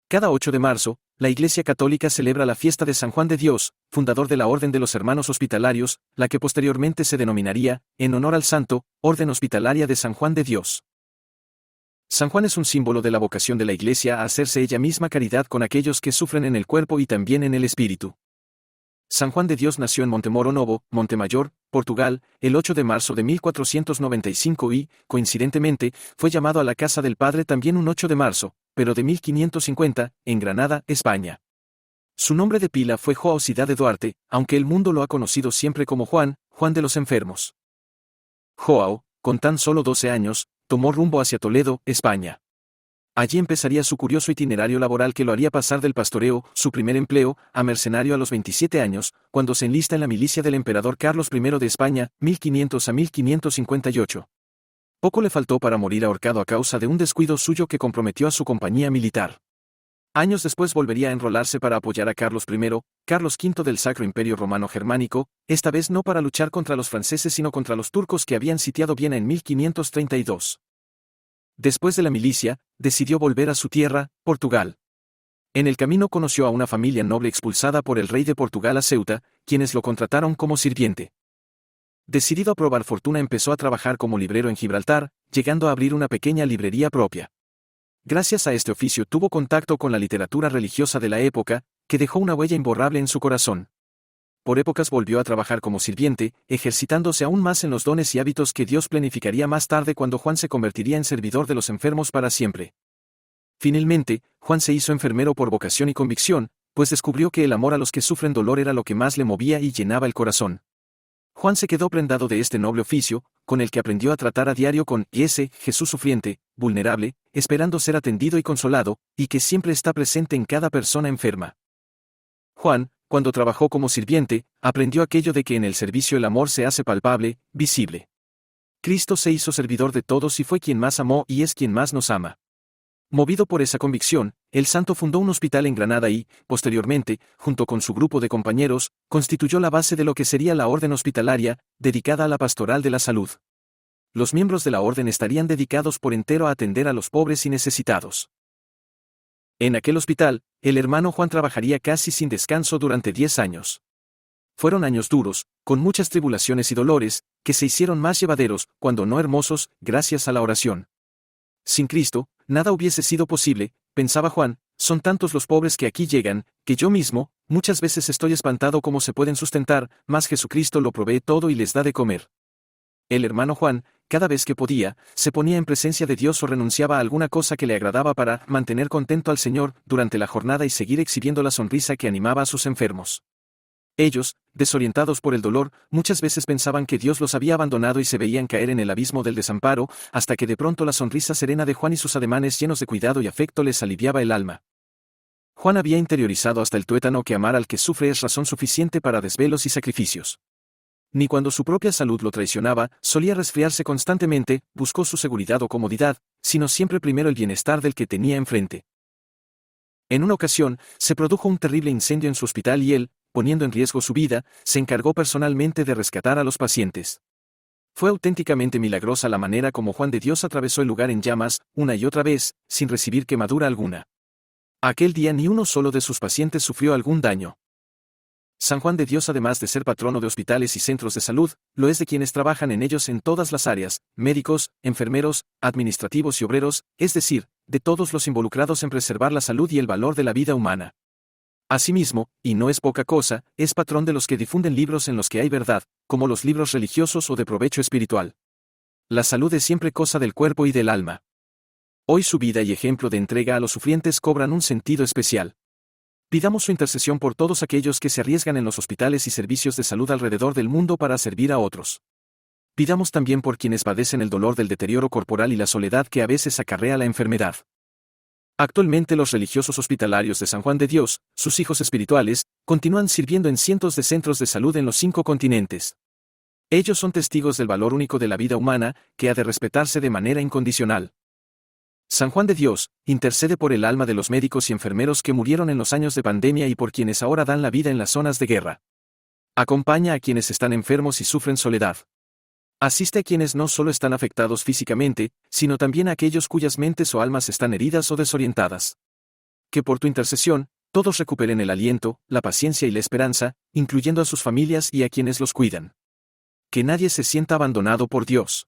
Cada 8 de marzo, la Iglesia Católica celebra la fiesta de San Juan de Dios, fundador de la Orden de los Hermanos Hospitalarios, la que posteriormente se denominaría, en honor al santo, Orden Hospitalaria de San Juan de Dios. San Juan es un símbolo de la vocación de la Iglesia a hacerse ella misma caridad con aquellos que sufren en el cuerpo y también en el espíritu. San Juan de Dios nació en Montemoro Novo, Montemayor, Portugal, el 8 de marzo de 1495 y, coincidentemente, fue llamado a la casa del padre también un 8 de marzo, pero de 1550, en Granada, España. Su nombre de pila fue Joao Ciudad de Duarte, aunque el mundo lo ha conocido siempre como Juan, Juan de los Enfermos. Joao, con tan solo 12 años, tomó rumbo hacia Toledo, España. Allí empezaría su curioso itinerario laboral que lo haría pasar del pastoreo, su primer empleo, a mercenario a los 27 años, cuando se enlista en la milicia del emperador Carlos I de España, 1500 a 1558. Poco le faltó para morir ahorcado a causa de un descuido suyo que comprometió a su compañía militar. Años después volvería a enrolarse para apoyar a Carlos I, Carlos V del Sacro Imperio Romano Germánico, esta vez no para luchar contra los franceses sino contra los turcos que habían sitiado Viena en 1532. Después de la milicia, decidió volver a su tierra, Portugal. En el camino conoció a una familia noble expulsada por el rey de Portugal a Ceuta, quienes lo contrataron como sirviente. Decidido a probar fortuna empezó a trabajar como librero en Gibraltar, llegando a abrir una pequeña librería propia. Gracias a este oficio tuvo contacto con la literatura religiosa de la época, que dejó una huella imborrable en su corazón. Por épocas volvió a trabajar como sirviente, ejercitándose aún más en los dones y hábitos que Dios planificaría más tarde cuando Juan se convertiría en servidor de los enfermos para siempre. Finalmente, Juan se hizo enfermero por vocación y convicción, pues descubrió que el amor a los que sufren dolor era lo que más le movía y llenaba el corazón. Juan se quedó prendado de este noble oficio, con el que aprendió a tratar a diario con ese Jesús sufriente, vulnerable, esperando ser atendido y consolado, y que siempre está presente en cada persona enferma. Juan, cuando trabajó como sirviente, aprendió aquello de que en el servicio el amor se hace palpable, visible. Cristo se hizo servidor de todos y fue quien más amó y es quien más nos ama. Movido por esa convicción, el santo fundó un hospital en Granada y, posteriormente, junto con su grupo de compañeros, constituyó la base de lo que sería la Orden Hospitalaria, dedicada a la pastoral de la salud. Los miembros de la orden estarían dedicados por entero a atender a los pobres y necesitados. En aquel hospital, el hermano Juan trabajaría casi sin descanso durante 10 años. Fueron años duros, con muchas tribulaciones y dolores, que se hicieron más llevaderos, cuando no hermosos, gracias a la oración. Sin Cristo, nada hubiese sido posible, pensaba Juan, son tantos los pobres que aquí llegan, que yo mismo, muchas veces estoy espantado cómo se pueden sustentar, mas Jesucristo lo provee todo y les da de comer. El hermano Juan, cada vez que podía, se ponía en presencia de Dios o renunciaba a alguna cosa que le agradaba para mantener contento al Señor durante la jornada y seguir exhibiendo la sonrisa que animaba a sus enfermos. Ellos, desorientados por el dolor, muchas veces pensaban que Dios los había abandonado y se veían caer en el abismo del desamparo, hasta que de pronto la sonrisa serena de Juan y sus ademanes llenos de cuidado y afecto les aliviaba el alma. Juan había interiorizado hasta el tuétano que amar al que sufre es razón suficiente para desvelos y sacrificios. Ni cuando su propia salud lo traicionaba, solía resfriarse constantemente, buscó su seguridad o comodidad, sino siempre primero el bienestar del que tenía enfrente. En una ocasión, se produjo un terrible incendio en su hospital y él, poniendo en riesgo su vida, se encargó personalmente de rescatar a los pacientes. Fue auténticamente milagrosa la manera como Juan de Dios atravesó el lugar en llamas, una y otra vez, sin recibir quemadura alguna. Aquel día ni uno solo de sus pacientes sufrió algún daño. San Juan de Dios, además de ser patrono de hospitales y centros de salud, lo es de quienes trabajan en ellos en todas las áreas, médicos, enfermeros, administrativos y obreros, es decir, de todos los involucrados en preservar la salud y el valor de la vida humana. Asimismo, y no es poca cosa, es patrón de los que difunden libros en los que hay verdad, como los libros religiosos o de provecho espiritual. La salud es siempre cosa del cuerpo y del alma. Hoy su vida y ejemplo de entrega a los sufrientes cobran un sentido especial. Pidamos su intercesión por todos aquellos que se arriesgan en los hospitales y servicios de salud alrededor del mundo para servir a otros. Pidamos también por quienes padecen el dolor del deterioro corporal y la soledad que a veces acarrea la enfermedad. Actualmente los religiosos hospitalarios de San Juan de Dios, sus hijos espirituales, continúan sirviendo en cientos de centros de salud en los 5 continentes. Ellos son testigos del valor único de la vida humana, que ha de respetarse de manera incondicional. San Juan de Dios, intercede por el alma de los médicos y enfermeros que murieron en los años de pandemia y por quienes ahora dan la vida en las zonas de guerra. Acompaña a quienes están enfermos y sufren soledad. Asiste a quienes no solo están afectados físicamente, sino también a aquellos cuyas mentes o almas están heridas o desorientadas. Que por tu intercesión, todos recuperen el aliento, la paciencia y la esperanza, incluyendo a sus familias y a quienes los cuidan. Que nadie se sienta abandonado por Dios.